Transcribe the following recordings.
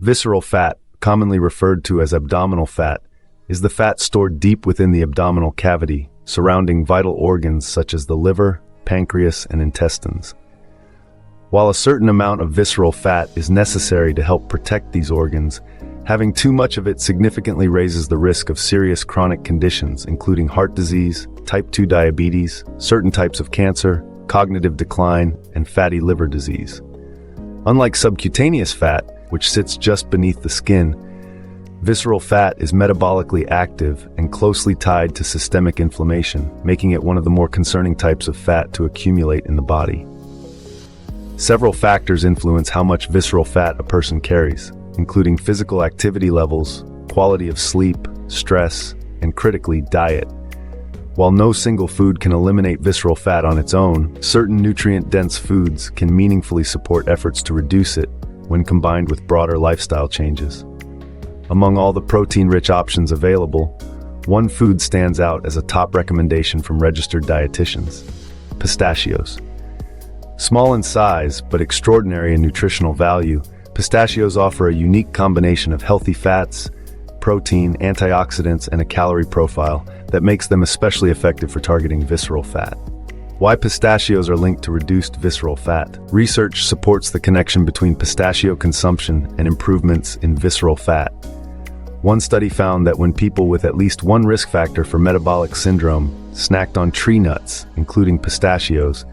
Visceral fat, commonly referred to as abdominal fat, is the fat stored deep within the abdominal cavity, surrounding vital organs such as the liver, pancreas, and intestines. While a certain amount of visceral fat is necessary to help protect these organs, having too much of it significantly raises the risk of serious chronic conditions, including heart disease, type 2 diabetes, certain types of cancer, cognitive decline, and fatty liver disease. Unlike subcutaneous fat, which sits just beneath the skin, visceral fat is metabolically active and closely tied to systemic inflammation, making it one of the more concerning types of fat to accumulate in the body. Several factors influence how much visceral fat a person carries, including physical activity levels, quality of sleep, stress, and critically, diet. While no single food can eliminate visceral fat on its own, certain nutrient-dense foods can meaningfully support efforts to reduce it when combined with broader lifestyle changes. Among all the protein-rich options available, one food stands out as a top recommendation from registered dietitians: pistachios. Small in size, but extraordinary in nutritional value, pistachios offer a unique combination of healthy fats, protein, antioxidants, and a calorie profile that makes them especially effective for targeting visceral fat. Why pistachios are linked to reduced visceral fat? Research supports the connection between pistachio consumption and improvements in visceral fat. One study found that when people with at least one risk factor for metabolic syndrome snacked on tree nuts, including pistachios,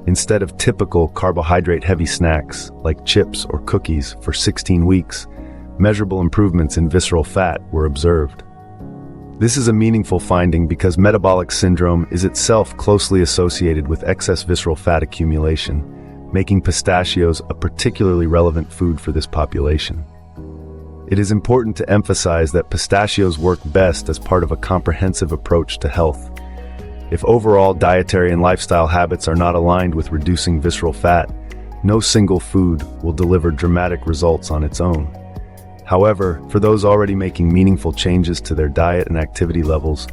instead of typical carbohydrate-heavy snacks like chips or cookies for 16 weeks, measurable improvements in visceral fat were observed. This is a meaningful finding because metabolic syndrome is itself closely associated with excess visceral fat accumulation, making pistachios a particularly relevant food for this population. It is important to emphasize that pistachios work best as part of a comprehensive approach to health. If overall dietary and lifestyle habits are not aligned with reducing visceral fat, no single food will deliver dramatic results on its own. However, for those already making meaningful changes to their diet and activity levels,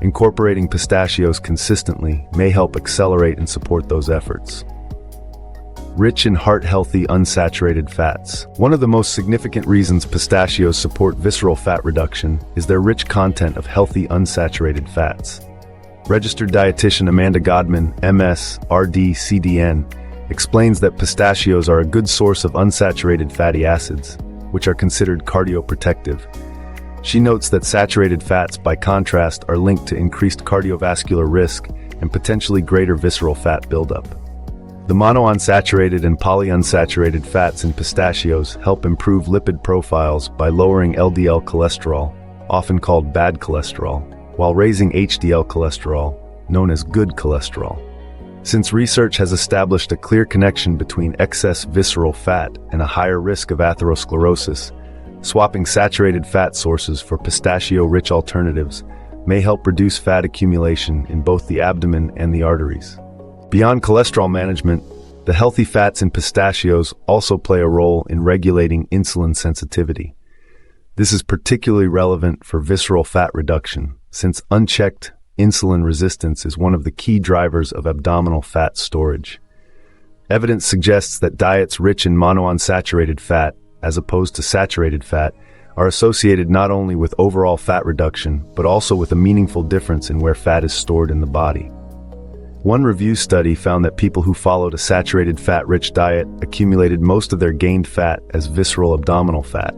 incorporating pistachios consistently may help accelerate and support those efforts. Rich in heart-healthy unsaturated fats. One of the most significant reasons pistachios support visceral fat reduction is their rich content of healthy unsaturated fats. Registered dietitian Amanda Godman, MS, RD, CDN, explains that pistachios are a good source of unsaturated fatty acids, which are considered cardioprotective. She notes that saturated fats, by contrast, are linked to increased cardiovascular risk and potentially greater visceral fat buildup. The monounsaturated and polyunsaturated fats in pistachios help improve lipid profiles by lowering LDL cholesterol, often called bad cholesterol, while raising HDL cholesterol, known as good cholesterol. Since research has established a clear connection between excess visceral fat and a higher risk of atherosclerosis, swapping saturated fat sources for pistachio-rich alternatives may help reduce fat accumulation in both the abdomen and the arteries. Beyond cholesterol management, the healthy fats in pistachios also play a role in regulating insulin sensitivity. This is particularly relevant for visceral fat reduction, since unchecked insulin resistance is one of the key drivers of abdominal fat storage. Evidence suggests that diets rich in monounsaturated fat, as opposed to saturated fat, are associated not only with overall fat reduction, but also with a meaningful difference in where fat is stored in the body. One review study found that people who followed a saturated fat-rich diet accumulated most of their gained fat as visceral abdominal fat,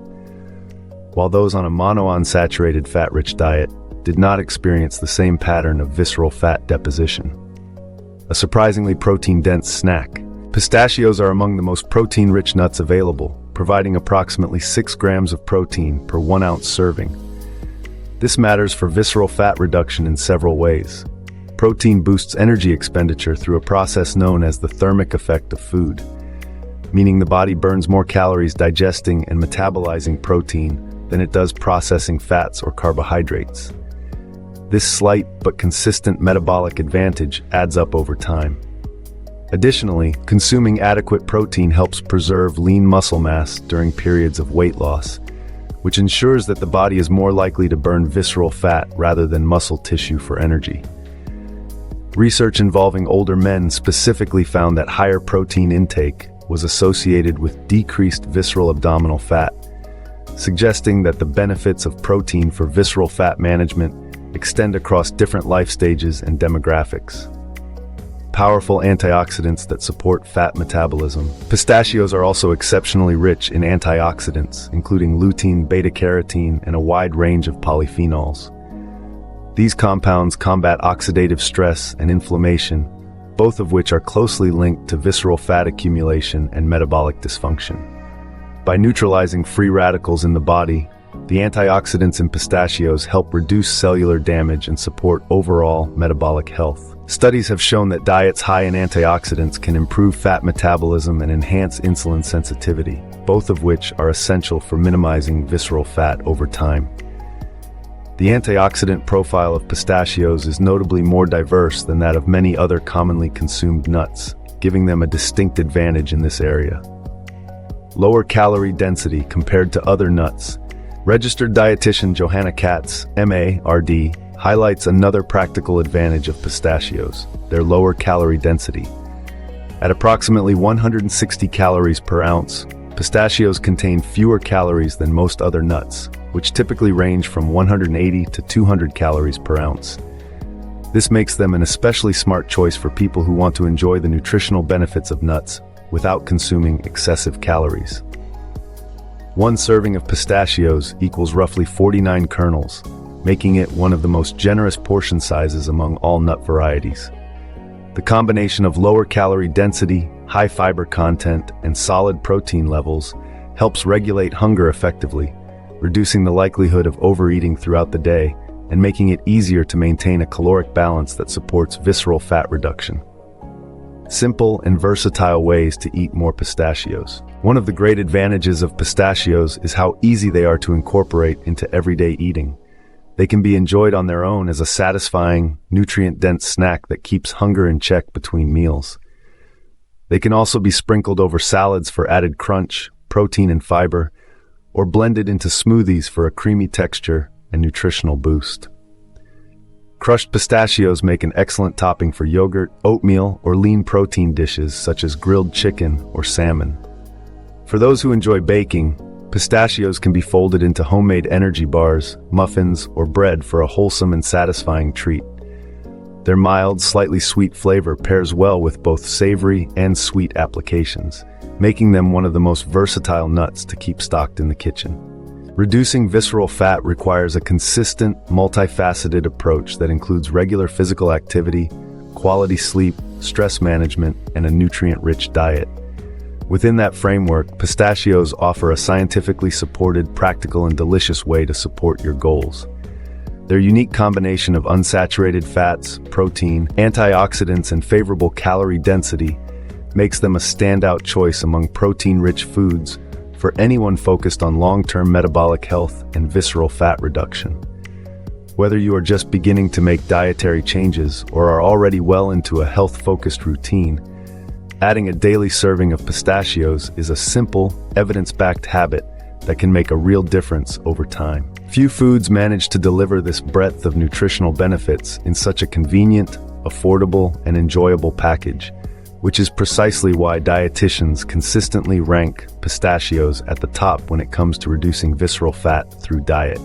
while those on a monounsaturated fat-rich diet did not experience the same pattern of visceral fat deposition. A surprisingly protein-dense snack. Pistachios are among the most protein-rich nuts available, providing approximately 6 grams of protein per 1 ounce serving. This matters for visceral fat reduction in several ways. Protein boosts energy expenditure through a process known as the thermic effect of food, meaning the body burns more calories digesting and metabolizing protein than it does processing fats or carbohydrates. This slight but consistent metabolic advantage adds up over time. Additionally, consuming adequate protein helps preserve lean muscle mass during periods of weight loss, which ensures that the body is more likely to burn visceral fat rather than muscle tissue for energy. Research involving older men specifically found that higher protein intake was associated with decreased visceral abdominal fat, suggesting that the benefits of protein for visceral fat management extend across different life stages and demographics. Powerful antioxidants that support fat metabolism. Pistachios are also exceptionally rich in antioxidants, including lutein, beta-carotene, and a wide range of polyphenols. These compounds combat oxidative stress and inflammation, both of which are closely linked to visceral fat accumulation and metabolic dysfunction. By neutralizing free radicals in the body, the antioxidants in pistachios help reduce cellular damage and support overall metabolic health. Studies have shown that diets high in antioxidants can improve fat metabolism and enhance insulin sensitivity, both of which are essential for minimizing visceral fat over time. The antioxidant profile of pistachios is notably more diverse than that of many other commonly consumed nuts, giving them a distinct advantage in this area. Lower calorie density compared to other nuts. Registered dietitian Johanna Katz, MA.RD, highlights another practical advantage of pistachios, their lower calorie density. At approximately 160 calories per ounce, pistachios contain fewer calories than most other nuts, which typically range from 180 to 200 calories per ounce. This makes them an especially smart choice for people who want to enjoy the nutritional benefits of nuts without consuming excessive calories. One serving of pistachios equals roughly 49 kernels, making it one of the most generous portion sizes among all nut varieties. The combination of lower calorie density, high fiber content, and solid protein levels helps regulate hunger effectively, reducing the likelihood of overeating throughout the day and making it easier to maintain a caloric balance that supports visceral fat reduction. Simple and versatile ways to eat more pistachios. One of the great advantages of pistachios is how easy they are to incorporate into everyday eating. They can be enjoyed on their own as a satisfying, nutrient-dense snack that keeps hunger in check between meals. They can also be sprinkled over salads for added crunch, protein, and fiber, or blended into smoothies for a creamy texture and nutritional boost. Crushed pistachios make an excellent topping for yogurt, oatmeal, or lean protein dishes such as grilled chicken or salmon. For those who enjoy baking, pistachios can be folded into homemade energy bars, muffins, or bread for a wholesome and satisfying treat. Their mild, slightly sweet flavor pairs well with both savory and sweet applications, making them one of the most versatile nuts to keep stocked in the kitchen. Reducing visceral fat requires a consistent, multifaceted approach that includes regular physical activity, quality sleep, stress management, and a nutrient-rich diet. Within that framework, pistachios offer a scientifically supported, practical, and delicious way to support your goals. Their unique combination of unsaturated fats, protein, antioxidants, and favorable calorie density makes them a standout choice among protein-rich foods for anyone focused on long-term metabolic health and visceral fat reduction. Whether you are just beginning to make dietary changes or are already well into a health-focused routine, adding a daily serving of pistachios is a simple, evidence-backed habit that can make a real difference over time. Few foods manage to deliver this breadth of nutritional benefits in such a convenient, affordable, and enjoyable package, which is precisely why dietitians consistently rank pistachios at the top when it comes to reducing visceral fat through diet.